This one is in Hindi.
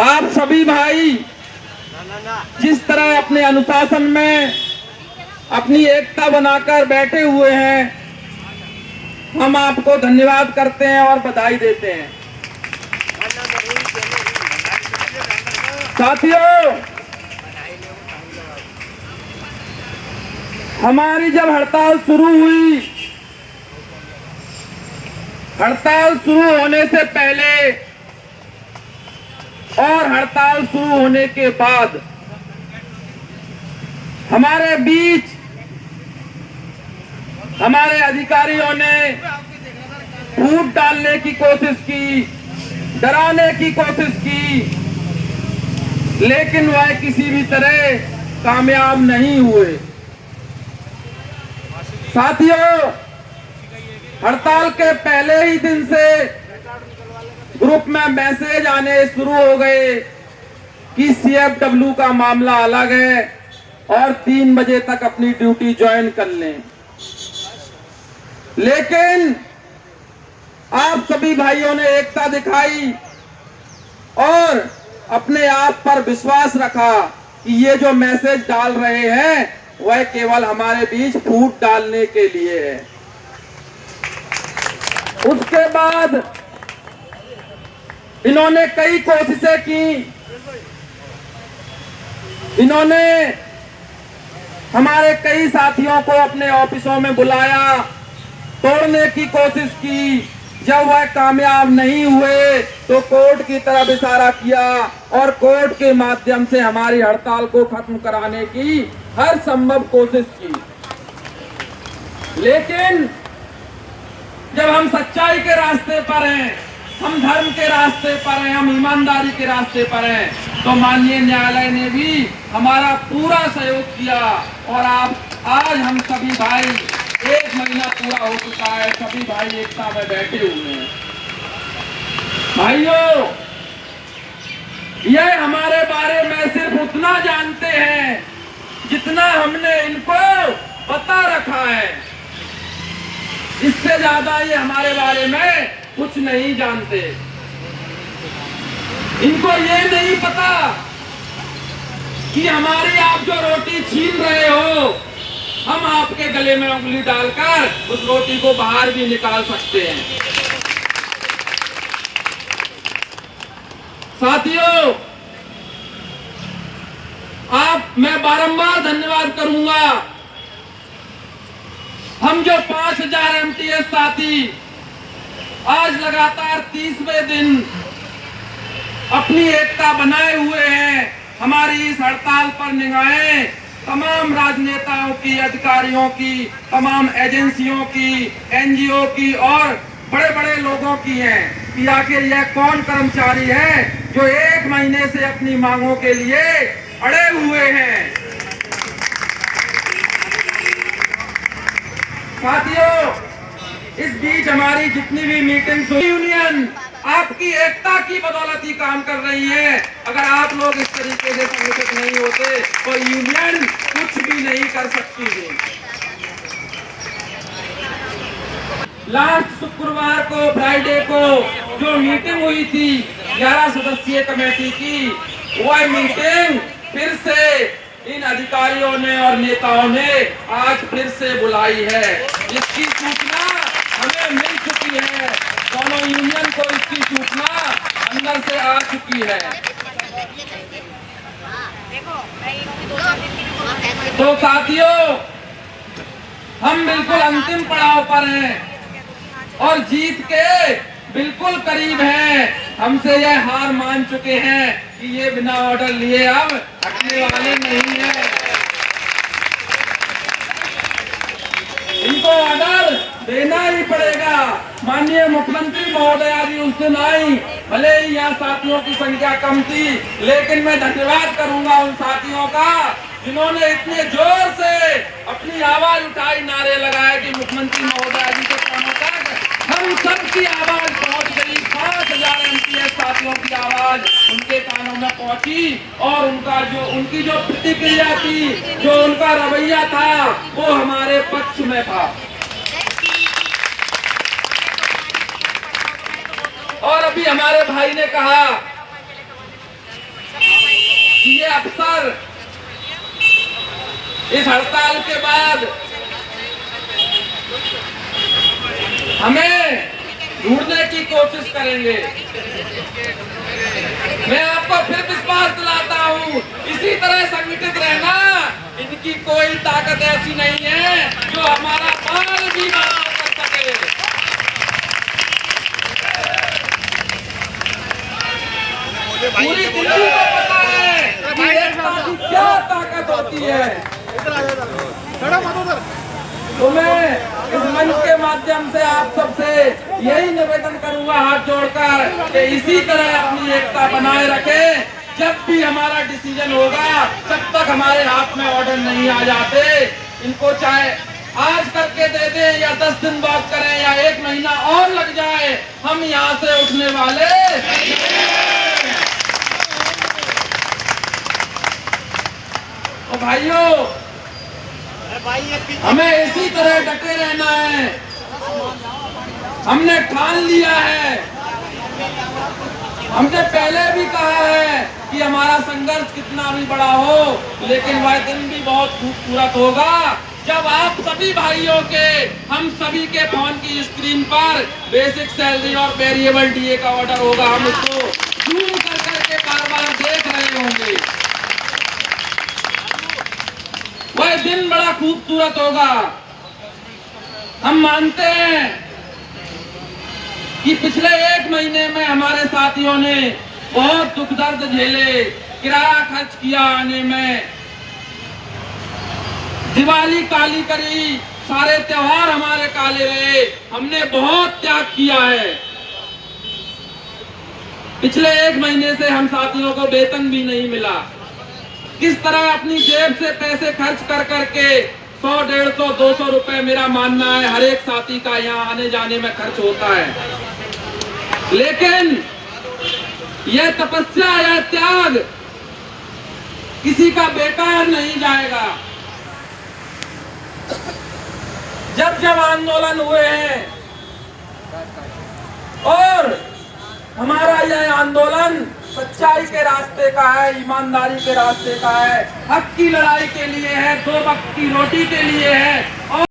आप सभी भाई जिस तरह अपने अनुशासन में अपनी एकता बनाकर बैठे हुए हैं, हम आपको धन्यवाद करते हैं और बधाई देते हैं। साथियों, हमारी जब हड़ताल शुरू हुई, हड़ताल शुरू होने से पहले और हड़ताल शुरू होने के बाद हमारे बीच हमारे अधिकारियों ने फूट डालने की कोशिश की, डराने की कोशिश की, लेकिन वह किसी भी तरह कामयाब नहीं हुए। साथियों, हड़ताल के पहले ही दिन से ग्रुप में मैसेज आने शुरू हो गए कि CFW का मामला अलग है और 3 बजे तक अपनी ड्यूटी ज्वाइन कर लें। लेकिन आप सभी भाइयों ने एकता दिखाई और अपने आप पर विश्वास रखा कि ये जो मैसेज डाल रहे हैं वह केवल हमारे बीच फूट डालने के लिए है। उसके बाद इन्होंने कई कोशिशें की, इन्होंने हमारे कई साथियों को अपने ऑफिसों में बुलाया, तोड़ने की कोशिश की। जब वह कामयाब नहीं हुए तो कोर्ट की तरफ इशारा किया और कोर्ट के माध्यम से हमारी हड़ताल को खत्म कराने की हर संभव कोशिश की। लेकिन जब हम सच्चाई के रास्ते पर हैं, हम धर्म के रास्ते पर हैं, हम ईमानदारी के रास्ते पर हैं, तो माननीय न्यायालय ने भी हमारा पूरा सहयोग किया और आज हम सभी भाई 1 महीना पूरा हो चुका है, सभी भाई एकता में बैठे हुए हैं। भाइयों, यह हमारे बारे में सिर्फ उतना जानते हैं जितना हमने इनको बता रखा है। इससे ज्यादा ये हमारे बारे में कुछ नहीं जानते। इनको ये नहीं पता कि हमारी आप जो रोटी छीन रहे हो, हम आपके गले में उंगली डालकर उस रोटी को बाहर भी निकाल सकते हैं। साथियों, मैं बारंबार धन्यवाद करूंगा। हम जो 5000 MTS साथी आज लगातार 30वें दिन अपनी एकता बनाए हुए हैं, हमारी इस हड़ताल पर निगाहें तमाम राजनेताओं की, अधिकारियों की, तमाम एजेंसियों की, NGO की और बड़े बड़े लोगों की हैं कि आखिर यह कौन कर्मचारी है जो 1 महीने से अपनी मांगों के लिए अड़े हुए हैं। साथियों, इस बीच हमारी जितनी भी मीटिंग्स हुई, यूनियन आपकी एकता की बदौलत ही काम कर रही है। अगर आप लोग इस तरीके से संगठित नहीं होते तो यूनियन कुछ भी नहीं कर सकती है। लास्ट शुक्रवार को, फ्राइडे को जो मीटिंग हुई थी 11 सदस्यीय कमेटी की, वह मीटिंग फिर से इन अधिकारियों ने और नेताओं ने आज फिर से बुलाई है। इसकी सूचना हमें मिल चुकी है, दोनों यूनियन को इसकी सूचना अंदर से आ चुकी है। तो साथियों, हम बिल्कुल अंतिम पड़ाव पर हैं और जीत के बिल्कुल करीब हैं। हमसे यह हार मान चुके हैं कि ये बिना ऑर्डर लिए अब हटने वाले नहीं हैं। इनको ऑर्डर देना ही पड़ेगा। माननीय मुख्यमंत्री महोदया जी उस दिन आई, भले ही यहाँ साथियों की संख्या कम थी, लेकिन मैं धन्यवाद करूंगा उन साथियों का जिन्होंने इतने जोर से अपनी आवाज उठाई, नारे लगाए कि मुख्यमंत्री महोदया जी के कानों तक हम सबकी आवाज पहुंच गई। 5000 MTS साथियों की आवाज उनके कानों में पहुंची और उनकी जो प्रतिक्रिया थी, जो उनका रवैया था, वो हमारे पक्ष में था। और अभी हमारे भाई ने कहा इस हड़ताल के बाद हमें ढूंढने की कोशिश करेंगे। मैं आपको फिर विश्वास दिलाता हूँ, इसी तरह संगठित रहना। इनकी कोई ताकत ऐसी नहीं है जो हमारा माल भी बर्बाद कर सके। पूरी दिल्ली को पता है कि एकता की क्या ताकत होती है। तो मैं इस मंच के माध्यम से आप सबसे यही निवेदन करूंगा, हाथ जोड़कर, कि इसी तरह अपनी एकता बनाए रखें। जब भी हमारा डिसीजन होगा, तब तक हमारे हाथ में ऑर्डर नहीं आ जाते। इनको चाहे आज करके दे दें या 10 दिन बाद करें या 1 महीना और लग जाए, हम यहाँ से उठने वाले। तो भाइयों, हमें इसी तरह डटे रहना है। हमने ठान लिया है, हमने पहले भी कहा है कि हमारा संघर्ष कितना भी बड़ा हो, लेकिन वह दिन भी बहुत खूबसूरत होगा जब आप सभी भाइयों के, हम सभी के फोन की स्क्रीन पर बेसिक सैलरी और वेरिएबल डीए का ऑर्डर होगा। हम उसको जूम कर करके बार बार देख रहे होंगे। वह दिन बड़ा खूबसूरत होगा। हम मानते हैं कि पिछले 1 महीने में हमारे साथियों ने बहुत दुख दर्द झेले, किराया खर्च किया आने में, दिवाली काली करी, सारे त्योहार हमारे काले रहे। हमने बहुत त्याग किया है। पिछले 1 महीने से हम साथियों को वेतन भी नहीं मिला। किस तरह अपनी जेब से पैसे खर्च कर करके 100, 150, 200 रुपए, मेरा मानना है हर एक साथी का यहाँ आने जाने में खर्च होता है। लेकिन यह तपस्या, यह त्याग किसी का बेकार नहीं जाएगा। जब जब आंदोलन हुए हैं और हमारा यह आंदोलन सच्चाई के रास्ते का है, ईमानदारी के रास्ते का है, हक की लड़ाई के लिए है, 2 वक्त की रोटी के लिए है। और